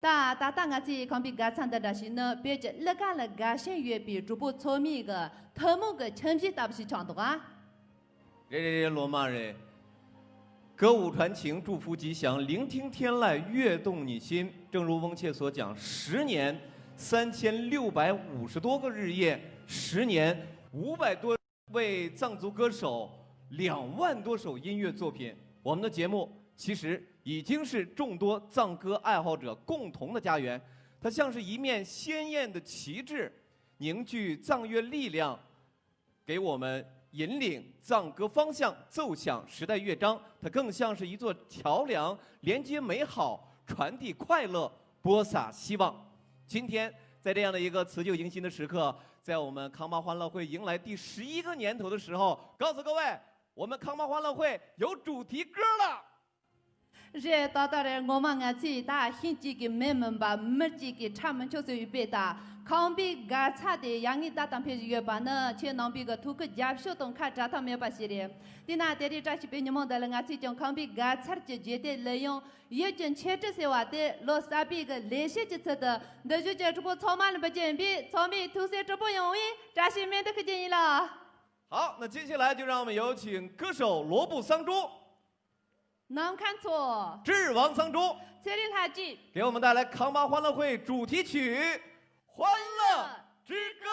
大我自康比嘎唱的那些呢，别着那个嘎先月比主播聪明个，头目个成绩打不起唱的啊。罗马人，歌舞传情，祝福吉祥，聆听天籁，悦动你心。正如翁切所讲，10年3650多个日夜，10年500多位藏族歌手，2万多首音乐作品。我们的节目其实已经是众多藏歌爱好者共同的家园，它像是一面鲜艳的旗帜，凝聚藏乐力量，给我们引领藏歌方向，奏响时代乐章。它更像是一座桥梁，连接美好，传递快乐，播撒希望。今天在这样的一个辞旧迎新的时刻，在我们康巴欢乐会迎来第11个年头的时候，告诉各位，我们康巴欢乐会有主题歌了。这到了我们俺自大新几个妹妹吧，没几个他们就是预备的。康比嘎差的杨一大当配乐班呢，且能比个图个家小动看扎他没把系列。第那点的扎起被你们的了，俺自将康比嘎差就绝对利用，也将切这些话的罗萨比个联系就测的，那就叫这波草满了不建比，草米土色这波容易，扎西面的可建议了。好，那接下来就让我们有请歌手罗布桑珠。能看错，智王桑珠，这里他记，给我们带来康巴欢乐会主题曲《欢乐之歌》。